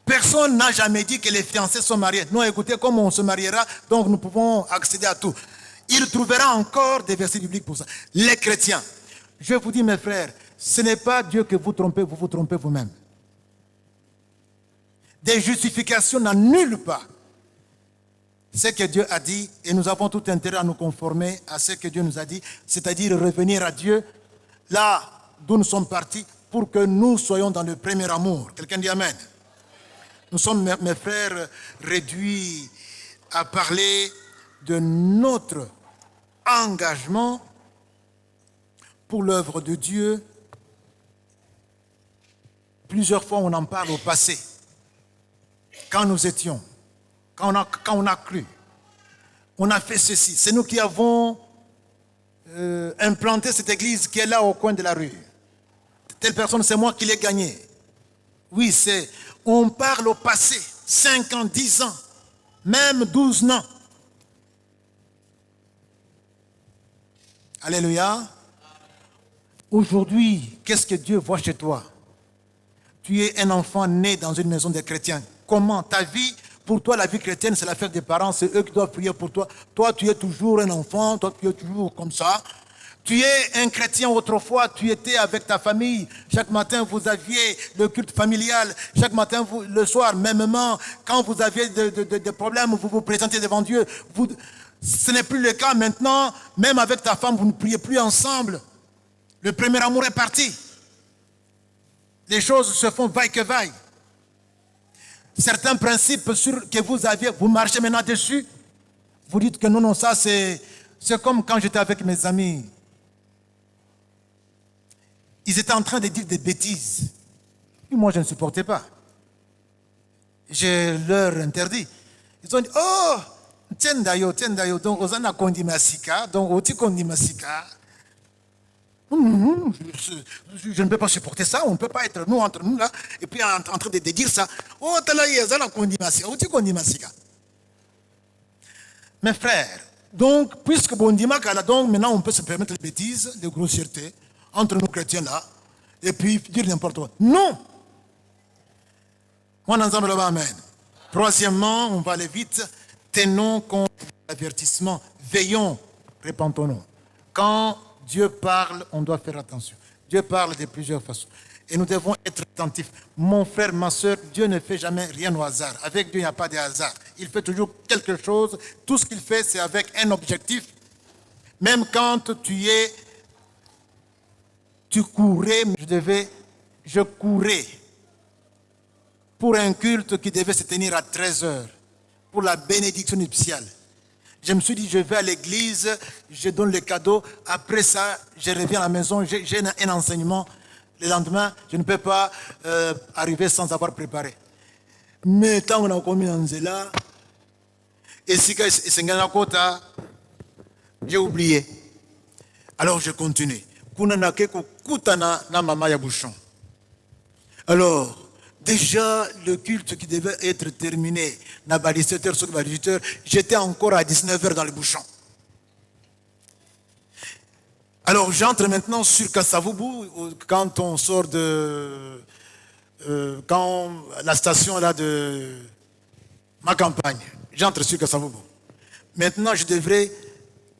Personne n'a jamais dit que les fiancés sont mariés. Non, écoutez, comme on se mariera, donc nous pouvons accéder à tout. Il trouvera encore des versets bibliques pour ça. Les chrétiens, je vous dis, mes frères, ce n'est pas Dieu que vous trompez, vous vous trompez vous-même. Des justifications n'annulent pas ce que Dieu a dit, et nous avons tout intérêt à nous conformer à ce que Dieu nous a dit, c'est-à-dire revenir à Dieu, là d'où nous sommes partis, pour que nous soyons dans le premier amour. Quelqu'un dit Amen. Nous sommes, mes frères, réduits à parler de notre engagement pour l'œuvre de Dieu. Plusieurs fois, on en parle au passé. Quand nous étions, quand on a cru, on a fait ceci. C'est nous qui avons implanté cette église qui est là au coin de la rue. Telle personne, c'est moi qui l'ai gagnée. Oui, on parle au passé, 5 ans, 10 ans, même 12 ans. Alléluia. Aujourd'hui, qu'est-ce que Dieu voit chez toi? Tu es un enfant né dans une maison de chrétiens. Comment? Ta vie, pour toi, la vie chrétienne, c'est l'affaire des parents, c'est eux qui doivent prier pour toi. Toi, tu es toujours un enfant, toi, tu es toujours comme ça. Tu es un chrétien autrefois, tu étais avec ta famille. Chaque matin, vous aviez le culte familial. Chaque matin, le soir, mêmement, quand vous aviez des problèmes, vous vous présentez devant Dieu. Ce n'est plus le cas maintenant. Même avec ta femme, vous ne priez plus ensemble. Le premier amour est parti. Les choses se font vaille que vaille. Certains principes que vous aviez, vous marchez maintenant dessus. Vous dites que non, ça c'est comme quand j'étais avec mes amis. Ils étaient en train de dire des bêtises. Et moi, je ne supportais pas. Je leur interdis. Ils ont dit, oh, tiendayo, donc ozana kondi masika, donc oti kondi masika. Je ne peux pas supporter ça, on ne peut pas être nous entre nous là, et puis en train de dire ça. Oh, talaye, ozana kondi masika, oti kondi masika. Mes frères, donc, puisque Bondima Kala, donc maintenant on peut se permettre des bêtises, des grossièretés, entre nous chrétiens là, et puis dire n'importe quoi. Non! Moi, ensemble là-bas, amen. Troisièmement, on va aller vite, tenons compte de l'avertissement, veillons, répentons-nous. Quand Dieu parle, on doit faire attention. Dieu parle de plusieurs façons. Et nous devons être attentifs. Mon frère, ma soeur, Dieu ne fait jamais rien au hasard. Avec Dieu, il n'y a pas de hasard. Il fait toujours quelque chose. Tout ce qu'il fait, c'est avec un objectif. Même quand tu courais, je courais pour un culte qui devait se tenir à 13h, pour la bénédiction nuptiale. Je me suis dit, je vais à l'église, je donne le cadeau. Après ça, je reviens à la maison, j'ai un enseignement. Le lendemain, je ne peux pas arriver sans avoir préparé. Mais tant qu'on a commis dans Zéla, et si j'ai oublié. Alors je continue. Alors, déjà, le culte qui devait être terminé, à 17h, j'étais encore à 19h dans le bouchon. Alors, j'entre maintenant sur Kasavubu, quand on sort quand la station là de ma campagne. J'entre sur Kasavubu. Maintenant, je devrais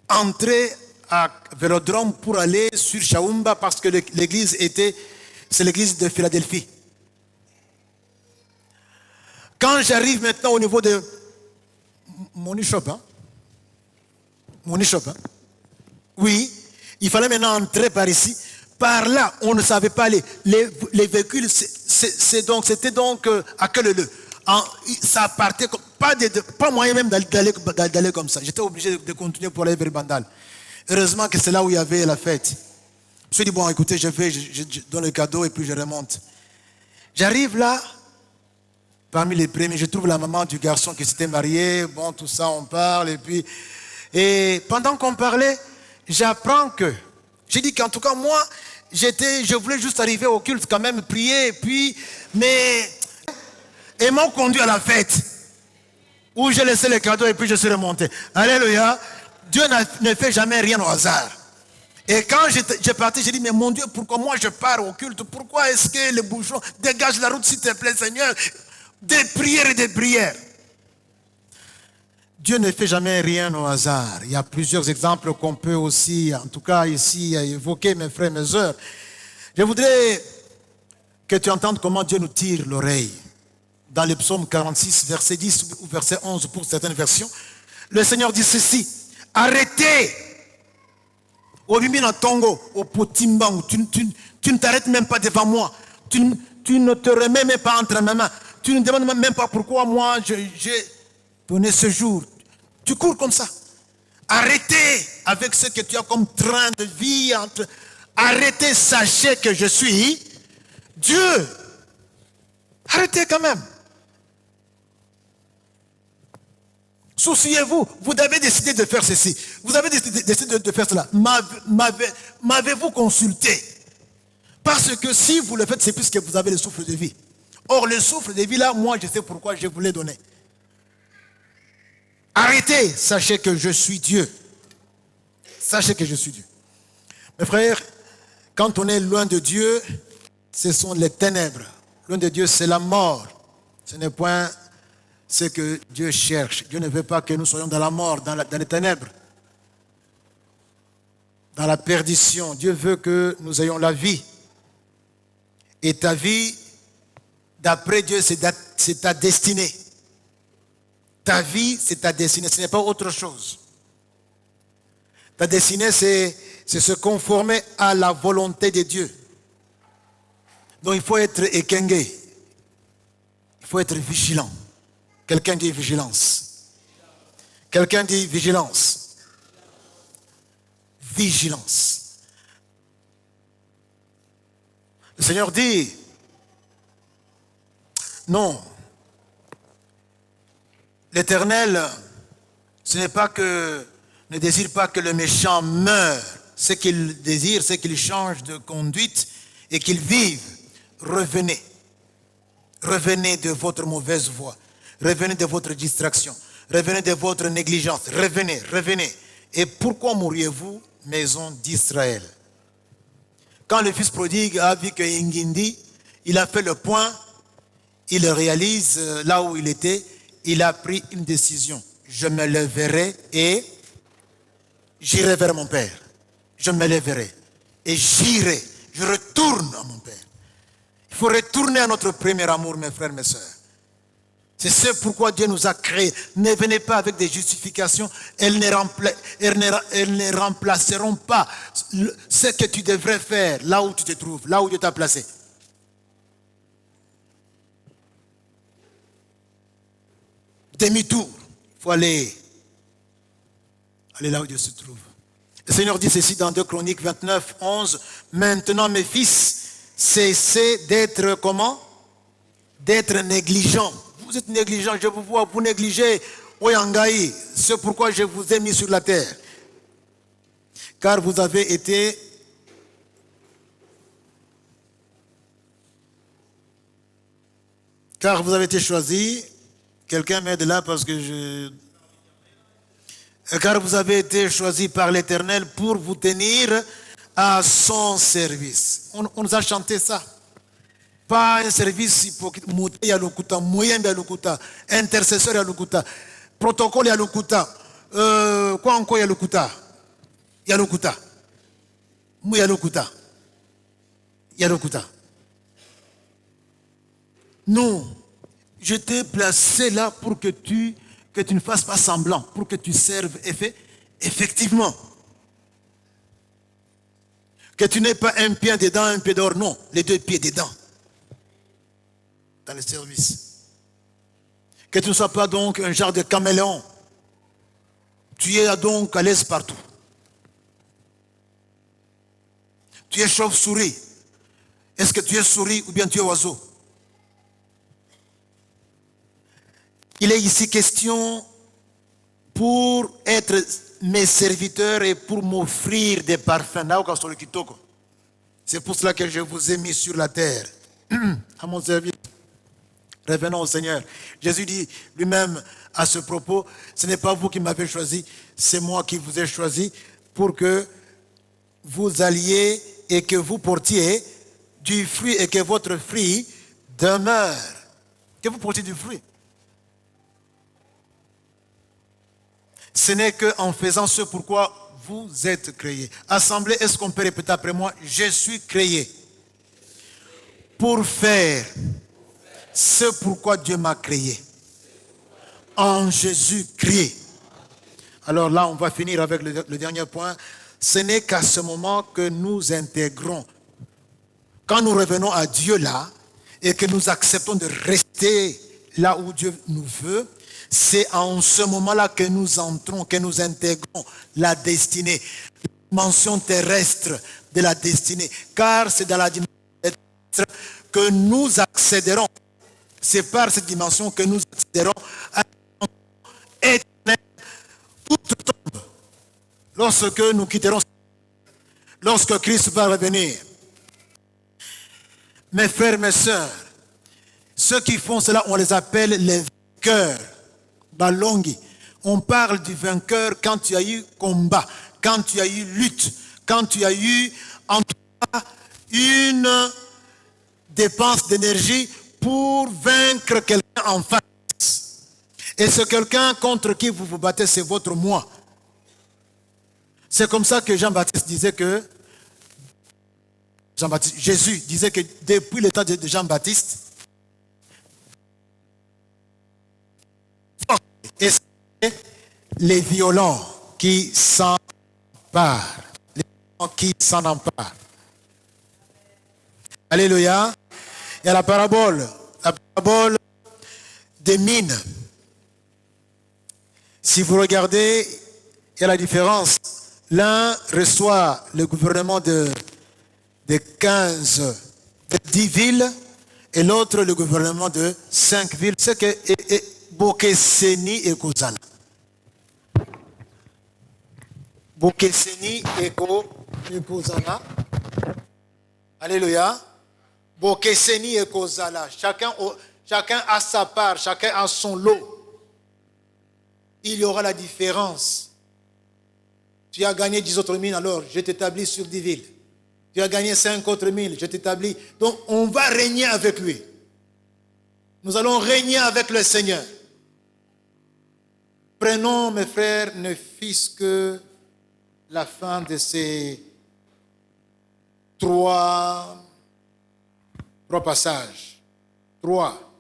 entrer à Vélodrome pour aller sur Shaumba parce que l'église c'est l'église de Philadelphie. Quand j'arrive maintenant au niveau de Money Shop, oui, il fallait maintenant entrer par ici. Par là, on ne savait pas aller. Les véhicules, c'était donc à quel lieu? Ça partait, pas moyen même d'aller comme ça. J'étais obligé de continuer pour aller vers Bandal. Heureusement que c'est là où il y avait la fête. Je me suis dit, bon, écoutez, je donne le cadeau et puis je remonte. J'arrive là, parmi les premiers, je trouve la maman du garçon qui s'était marié. Bon, tout ça, on parle. Et pendant qu'on parlait, j'apprends que, j'ai dit qu'en tout cas, moi, je voulais juste arriver au culte, quand même, prier, mais ils m'ont conduit à la fête, où j'ai laissé les cadeaux et puis je suis remonté. Alléluia. Dieu ne fait jamais rien au hasard. Et quand j'ai parti, j'ai dit, mais mon Dieu, pourquoi moi je pars au culte? Pourquoi est-ce que les bouchons dégagent la route, s'il te plaît, Seigneur? Des prières et des prières. Dieu ne fait jamais rien au hasard. Il y a plusieurs exemples qu'on peut aussi, en tout cas ici, évoquer, mes frères, mes sœurs. Je voudrais que tu entendes comment Dieu nous tire l'oreille. Dans le psaume 46, verset 10 ou verset 11 pour certaines versions, le Seigneur dit ceci: arrêtez, au Bimina Tongo, au Potimbang, tu ne t'arrêtes même pas devant moi, tu ne te remets même pas entre mes mains, tu ne demandes même pas pourquoi moi j'ai donné ce jour. Tu cours comme ça. Arrêtez avec ce que tu as comme train de vie. Arrêtez, sachez que je suis Dieu. Arrêtez quand même. Souciez-vous, vous avez décidé de faire ceci. Vous avez décidé de faire cela. M'avez-vous consulté? Parce que si vous le faites, c'est puisque vous avez le souffle de vie. Or, le souffle de vie, là, moi, je sais pourquoi je vous l'ai donné. Arrêtez, sachez que je suis Dieu. Sachez que je suis Dieu. Mes frères, quand on est loin de Dieu, ce sont les ténèbres. Loin de Dieu, c'est la mort. Ce n'est point ce que Dieu cherche. Dieu ne veut pas que nous soyons dans la mort, dans les ténèbres. dans la perdition. Dieu veut que nous ayons la vie. Et ta vie, d'après Dieu, c'est ta destinée. Ta vie, c'est ta destinée. Ce n'est pas autre chose. Ta destinée, c'est se conformer à la volonté de Dieu. Donc il faut être ékengé. Il faut être vigilant. Quelqu'un dit vigilance. Quelqu'un dit vigilance. Vigilance. Le Seigneur dit, non, l'Éternel, ne désire pas que le méchant meure. Ce qu'il désire, c'est qu'il change de conduite et qu'il vive. Revenez. Revenez de votre mauvaise voie. Revenez de votre distraction. Revenez de votre négligence. Revenez, revenez. Et pourquoi mourriez-vous, maison d'Israël? Quand le fils prodigue a vu que Ngindi, il a fait le point, il réalise là où il était, il a pris une décision. Je me lèverai et j'irai vers mon père. Je me lèverai et j'irai. Je retourne à mon père. Il faut retourner à notre premier amour, mes frères, mes sœurs. C'est ce pourquoi Dieu nous a créés. Ne venez pas avec des justifications. Elles ne remplaceront pas ce que tu devrais faire là où tu te trouves, là où Dieu t'a placé. Demi-tour. Il faut aller là où Dieu se trouve. Le Seigneur dit ceci dans 2 Chroniques 29, 11. Maintenant, mes fils, cessez d'être comment? D'être négligents. Vous êtes négligents, je vous vois, vous négligez Oyangaï. C'est pourquoi je vous ai mis sur la terre. Car vous avez été choisis. Quelqu'un m'aide là parce que car vous avez été choisis par l'Éternel pour vous tenir à son service. On nous a chanté ça. Pas un service hypocrite. Mouté ya lokuta, moyen ya lokuta, intercesseur ya lokuta, protocole ya lokuta, quoi encore ya lokuta? Ya lokuta. Mou ya lokuta. Ya lokuta. Non. Je t'ai placé là pour que tu ne fasses pas semblant, pour que tu serves effectivement. Que tu n'aies pas un pied dedans, un pied dehors, non, les deux pieds dedans. Dans le service. Que tu ne sois pas donc un genre de caméléon. Tu es donc à l'aise partout. Tu es chauve-souris. Est-ce que tu es souris ou bien tu es oiseau? Il est ici question pour être mes serviteurs et pour m'offrir des parfums. C'est pour cela que je vous ai mis sur la terre, à mon service. Revenons au Seigneur. Jésus dit lui-même à ce propos, ce n'est pas vous qui m'avez choisi, c'est moi qui vous ai choisi pour que vous alliez et que vous portiez du fruit et que votre fruit demeure. Que vous portiez du fruit. Ce n'est qu'en faisant ce pourquoi vous êtes créés. Assemblée, est-ce qu'on peut répéter après moi? Je suis créé pour faire ce pourquoi Dieu m'a créé. En Jésus-Christ. Alors là, on va finir avec le dernier point. Ce n'est qu'à ce moment que nous intégrons. Quand nous revenons à Dieu là, et que nous acceptons de rester là où Dieu nous veut, c'est en ce moment-là que nous entrons, que nous intégrons la destinée, la dimension terrestre de la destinée. Car c'est dans la dimension terrestre que nous accéderons. C'est par cette dimension que nous accéderons à la dimension éternelle. Outre-tombe, lorsque nous quitterons, lorsque Christ va revenir. Mes frères, mes sœurs, ceux qui font cela, on les appelle les vainqueurs. Balongi. On parle du vainqueur quand tu as eu combat, quand tu as eu lutte, quand tu as eu en tout cas une dépense d'énergie pour vaincre quelqu'un en face. Et ce quelqu'un contre qui vous vous battez, c'est votre moi. C'est comme ça que Jésus disait que depuis le temps de Jean-Baptiste, et c'est les violents qui s'en emparent. Les violents qui s'en emparent. Alléluia. Il y a la parabole des mines. Si vous regardez, il y a la différence. L'un reçoit le gouvernement de 10 villes et l'autre le gouvernement de 5 villes. C'est que Bokeseni et Kozala. Bokeseni et Kozala. Alléluia. Bokeseni et Kozala. Chacun a sa part, chacun a son lot. Il y aura la différence. Tu as gagné 10 autres mines, alors je t'établis sur 10 villes. Tu as gagné 5 autres mines, je t'établis. Donc on va régner avec lui. Nous allons régner avec le Seigneur. Prenons, mes frères, ne fût-ce que la fin de ces trois passages. 3.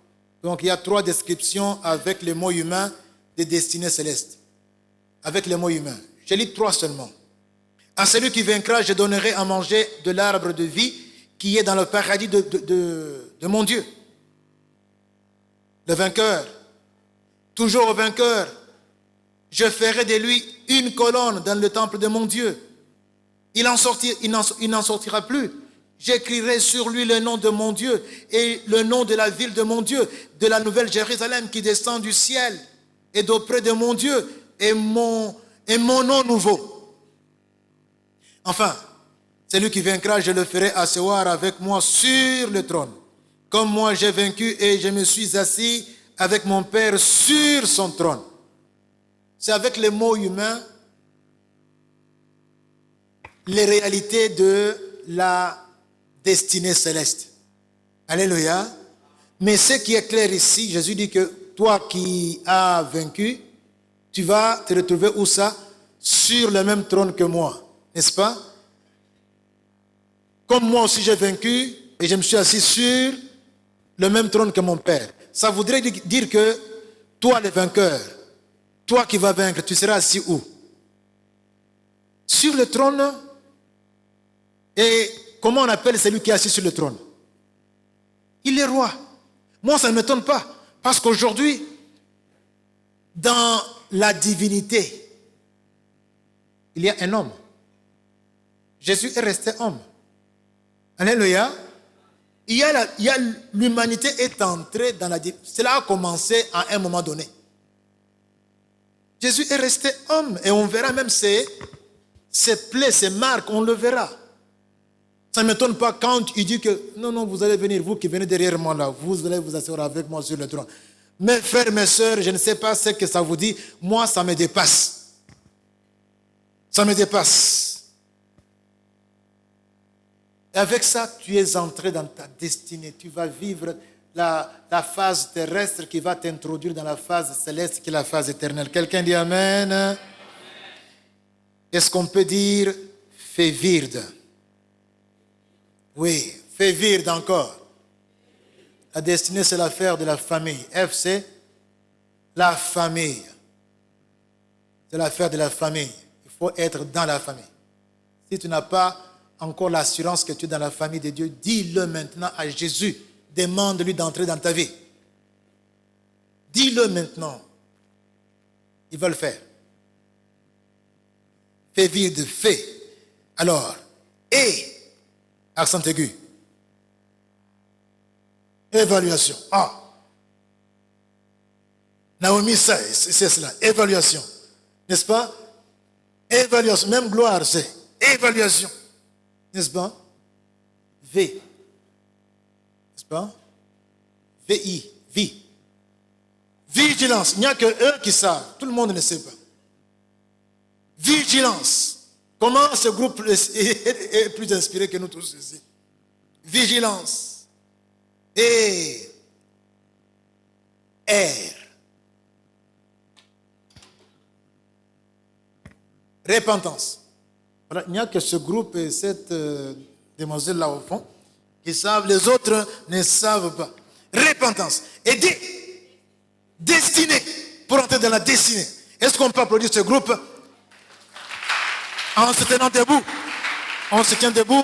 Donc il y a 3 descriptions avec les mots humains des destinées célestes. Avec les mots humains. Je lis 3 seulement. À celui qui vaincra, je donnerai à manger de l'arbre de vie qui est dans le paradis de mon Dieu. Le vainqueur. Toujours au vainqueur. Je ferai de lui une colonne dans le temple de mon Dieu. Il n'en sortira plus. J'écrirai sur lui le nom de mon Dieu et le nom de la ville de mon Dieu, de la nouvelle Jérusalem qui descend du ciel et d'auprès de mon Dieu et mon nom nouveau. Enfin, celui qui vaincra, je le ferai asseoir avec moi sur le trône. Comme moi j'ai vaincu et je me suis assis avec mon Père sur son trône. C'est avec les mots humains les réalités de la destinée céleste. Alléluia. Mais ce qui est clair ici, Jésus dit que toi qui as vaincu, tu vas te retrouver où ça? Sur le même trône que moi. N'est-ce pas? Comme moi aussi j'ai vaincu et je me suis assis sur le même trône que mon Père. Ça voudrait dire que toi le vainqueur, toi qui vas vaincre, tu seras assis où? Sur le trône. Et comment on appelle celui qui est assis sur le trône? Il est roi. Moi, ça ne m'étonne pas. Parce qu'aujourd'hui, dans la divinité, il y a un homme. Jésus est resté homme. Alléluia. L'humanité est entrée dans la divinité. Cela a commencé à un moment donné. Jésus est resté homme. Et on verra même ses plaies, ses marques, on le verra. Ça ne m'étonne pas quand il dit que non, vous allez venir, vous qui venez derrière moi là, vous allez vous asseoir avec moi sur le trône. Mes frères, mes sœurs, je ne sais pas ce que ça vous dit. Moi, ça me dépasse. Ça me dépasse. Et avec ça, tu es entré dans ta destinée. Tu vas vivre la phase terrestre qui va t'introduire dans la phase céleste qui est la phase éternelle. Quelqu'un dit Amen. Amen. Est-ce qu'on peut dire Févirde? Oui, Févirde encore. La destinée, c'est l'affaire de la famille. F, c'est la famille. C'est l'affaire de la famille. Il faut être dans la famille. Si tu n'as pas encore l'assurance que tu es dans la famille de Dieu, dis-le maintenant à Jésus. Demande-lui d'entrer dans ta vie. Dis-le maintenant. Il va le faire. Févirde, fait. Alors, et, accent aigu. Évaluation. Ah. Naomi, c'est cela. Évaluation. N'est-ce pas? Évaluation. Même gloire, c'est évaluation. N'est-ce pas? V. N'est-ce pas? VI. Vie. Vigilance. Il n'y a que eux qui savent. Tout le monde ne sait pas. Vigilance. Comment ce groupe est plus inspiré que nous tous ici? Vigilance. Et R. Repentance. Voilà, il n'y a que ce groupe et cette demoiselle là au fond qui savent, les autres ne savent pas. Repentance. Et destinée, pour entrer dans la destinée. Est-ce qu'on peut applaudir ce groupe en se tenant debout? On se tient debout.